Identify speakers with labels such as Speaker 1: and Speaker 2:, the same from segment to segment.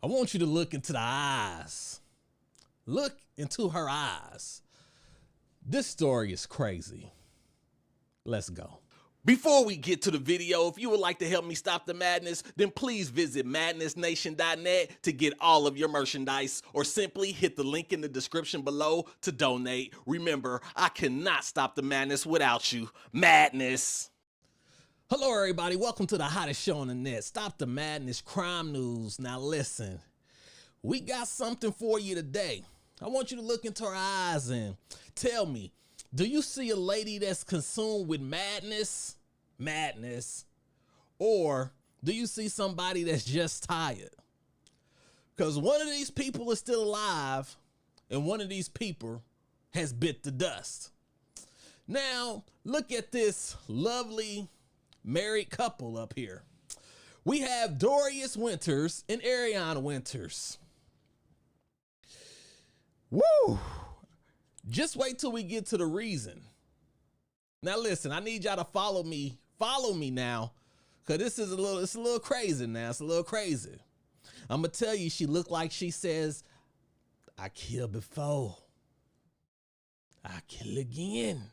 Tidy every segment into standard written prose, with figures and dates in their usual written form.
Speaker 1: I want you to look into the eyes. Look into her eyes. This story is crazy. Let's go. Before we get to the video, if you would like to help me stop the madness, then please visit madnessnation.net to get all of your merchandise, or simply hit the link in the description below to donate. Remember, I cannot stop the madness without you. Madness. Hello everybody, welcome to the hottest show on the net, Stop the Madness Crime News. Now listen, we got something for you today. I want you to look into her eyes and tell me, do you see a lady that's consumed with madness? Or do you see somebody that's just tired? Because one of these people is still alive and one of these people has bit the dust. Now, look at this lovely married couple up here. We have Doris Winters and Aerion Winters. Woo! Just wait till we get to the reason. Now listen, I need y'all to follow me now, because this is it's a little crazy now. It's a little crazy. I'm gonna tell you, she looked like she says, I killed before, I kill again.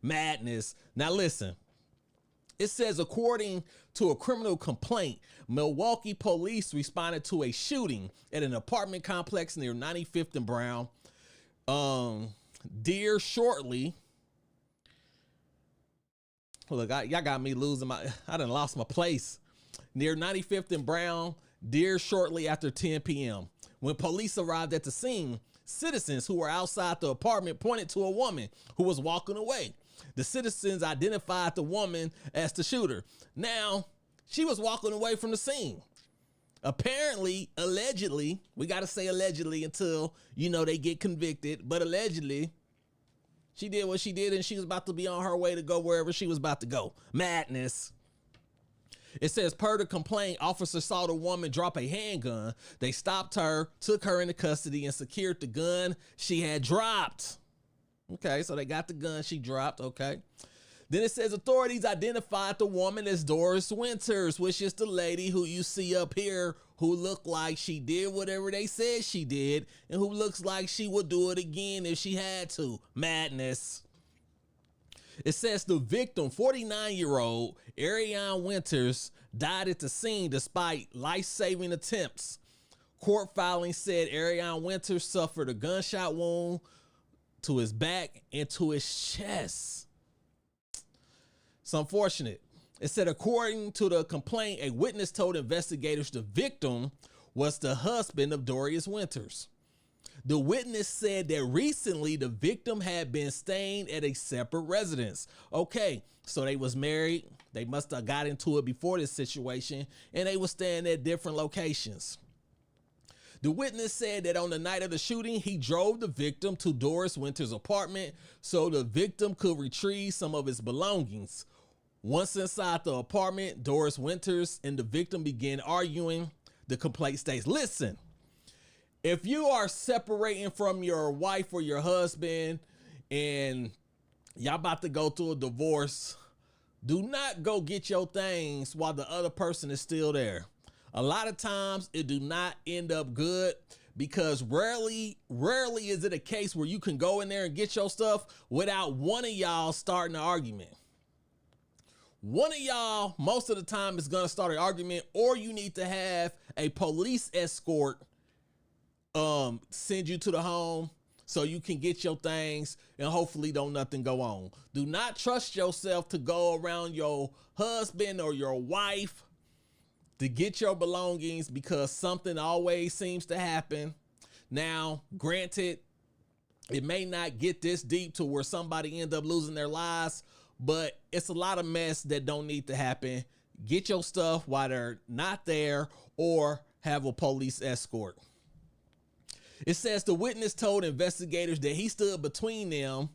Speaker 1: Madness. Now listen. It says, according to a criminal complaint, Milwaukee police responded to a shooting at an apartment complex near 95th and Brown. Dear shortly. Look, y'all got me losing I done lost my place. Near 95th and Brown, dear shortly after 10 p.m. When police arrived at the scene, citizens who were outside the apartment pointed to a woman who was walking away. The citizens identified the woman as the shooter. Now, she was walking away from the scene. Apparently, allegedly, we got to say allegedly until, they get convicted, but allegedly, she did what she did and she was about to be on her way to go wherever she was about to go. Madness. It says, per the complaint, officers saw the woman drop a handgun. They stopped her, took her into custody, and secured the gun she had dropped. Okay, so they got the gun she dropped, okay. Then it says authorities identified the woman as Doris Winters, which is the lady who you see up here who looked like she did whatever they said she did and who looks like she would do it again if she had to. Madness. It says the victim, 49-year-old Aerion Winters, died at the scene despite life-saving attempts. Court filing said Aerion Winters suffered a gunshot wound to his back and to his chest. It's unfortunate. It said, according to the complaint, a witness told investigators the victim was the husband of Doris Winters. The witness said that recently the victim had been staying at a separate residence. Okay, so they was married. They must have got into it before this situation, and they were staying at different locations. The witness said that on the night of the shooting, he drove the victim to Doris Winters' apartment so the victim could retrieve some of his belongings. Once inside the apartment, Doris Winters and the victim began arguing. The complaint states, listen, if you are separating from your wife or your husband and y'all about to go through a divorce, do not go get your things while the other person is still there. A lot of times it do not end up good because rarely is it a case where you can go in there and get your stuff without one of y'all starting an argument. One of y'all, most of the time, is going to start an argument, or you need to have a police escort send you to the home so you can get your things and hopefully don't nothing go on. Do not trust yourself to go around your husband or your wife to get your belongings because something always seems to happen. Now, granted, it may not get this deep to where somebody end up losing their lives, but it's a lot of mess that don't need to happen. Get your stuff while they're not there or have a police escort. It says the witness told investigators that he stood between them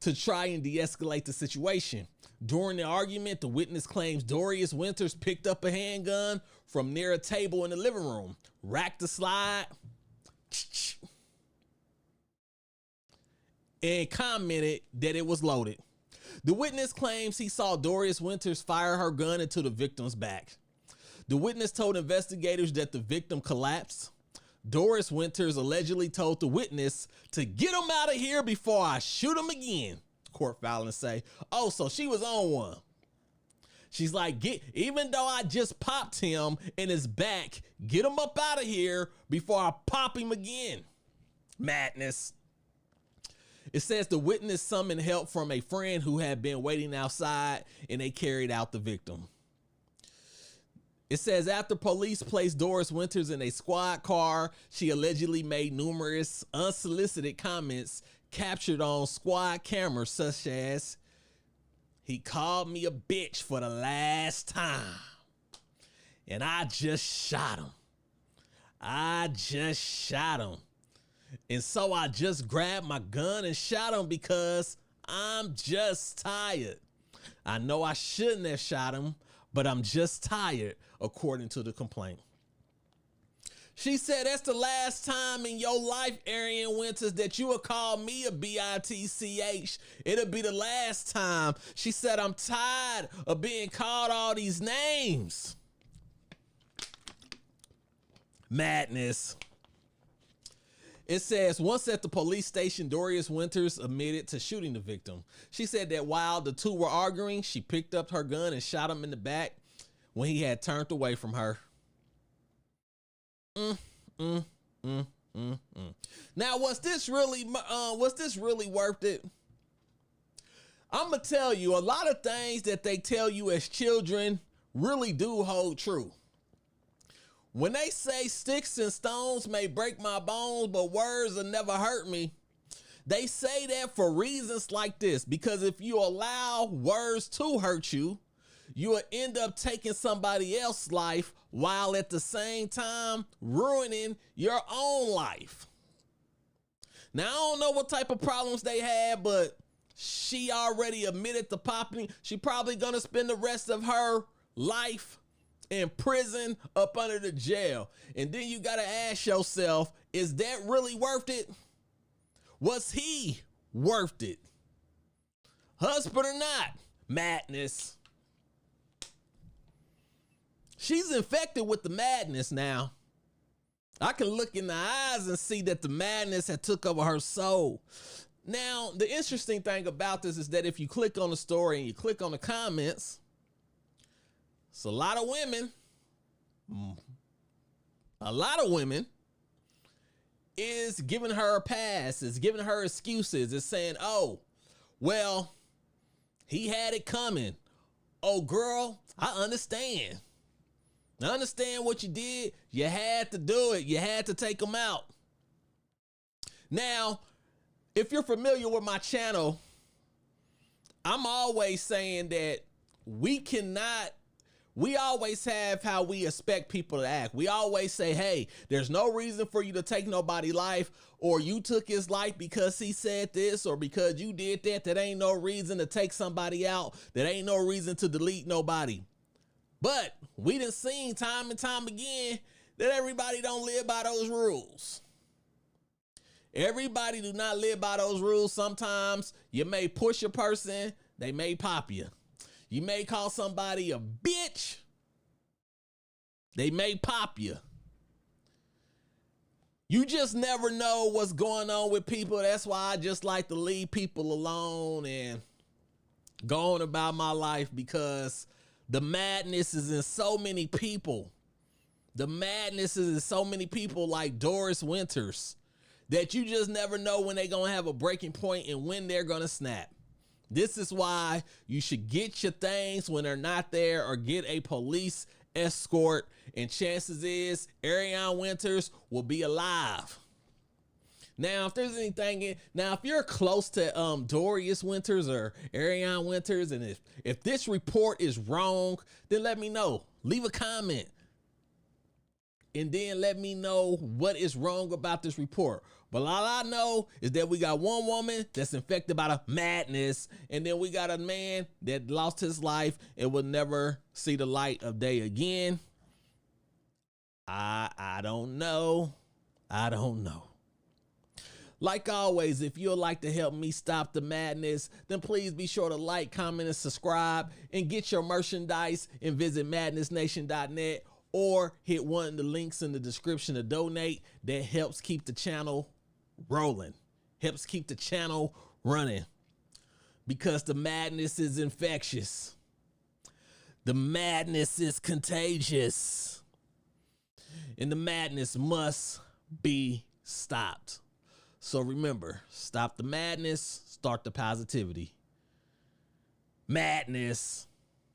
Speaker 1: to try and de-escalate the situation. During the argument, the witness claims Doris Winters picked up a handgun from near a table in the living room, racked the slide, and commented that it was loaded. The witness claims he saw Doris Winters fire her gun into the victim's back. The witness told investigators that the victim collapsed. Doris Winters allegedly told the witness to get him out of here before I shoot him again. Court filings say, oh, so she was on one. She's like, even though I just popped him in his back, get him up out of here before I pop him again. Madness. It says the witness summoned help from a friend who had been waiting outside, and they carried out the victim. It says after police placed Doris Winters in a squad car, she allegedly made numerous unsolicited comments captured on squad cameras, such as, he called me a bitch for the last time, and I just shot him. And so I just grabbed my gun and shot him because I'm just tired. I know I shouldn't have shot him, but I'm just tired, according to the complaint. She said, that's the last time in your life, Aerion Winters, that you will call me a bitch. It'll be the last time. She said, I'm tired of being called all these names. Madness. It says, once at the police station, Doris Winters admitted to shooting the victim. She said that while the two were arguing, she picked up her gun and shot him in the back when he had turned away from her. Now, was this really worth it? I'm gonna tell you, a lot of things that they tell you as children really do hold true. When they say sticks and stones may break my bones, but words will never hurt me, they say that for reasons like this, because if you allow words to hurt you, you will end up taking somebody else's life while at the same time ruining your own life. Now, I don't know what type of problems they had, but she already admitted to popping. She probably gonna spend the rest of her life in prison up under the jail. And then you gotta ask yourself, is that really worth it? Was he worth it? Husband or not? Madness. She's infected with the madness now. I can look in the eyes and see that the madness had took over her soul. Now, the interesting thing about this is that if you click on the story and you click on the comments, it's a lot of women is giving her a pass, is giving her excuses, is saying, oh, well, he had it coming. Oh, girl, I understand. I understand what you did. You had to do it. You had to take him out. Now, if you're familiar with my channel, I'm always saying that we always have how we expect people to act. We always say, hey, there's no reason for you to take nobody's life, or you took his life because he said this, or because you did that. That ain't no reason to take somebody out. That ain't no reason to delete nobody. But we done seen time and time again that everybody don't live by those rules. Everybody do not live by those rules. Sometimes you may push a person, they may pop you. You may call somebody a bitch, they may pop you. You just never know what's going on with people. That's why I just like to leave people alone and go on about my life, because the madness is in so many people. The madness is in so many people like Doris Winters that you just never know when they're going to have a breaking point and when they're going to snap. This is why you should get your things when they're not there, or get a police escort, and chances is Aerion Winters will be alive. Now, if there's anything if you're close to Doris Winters or Aerion Winters, and if this report is wrong, then let me know. Leave a comment. And then let me know what is wrong about this report. But all I know is that we got one woman that's infected by the madness, and then we got a man that lost his life and will never see the light of day again. I don't know. Like always, if you'd like to help me stop the madness, then please be sure to like, comment, and subscribe, and get your merchandise and visit madnessnation.net or hit one of the links in the description to donate. That helps keep the channel rolling, helps keep the channel running, because the madness is infectious. The madness is contagious, and the madness must be stopped. So remember, stop the madness, start the positivity. Madness.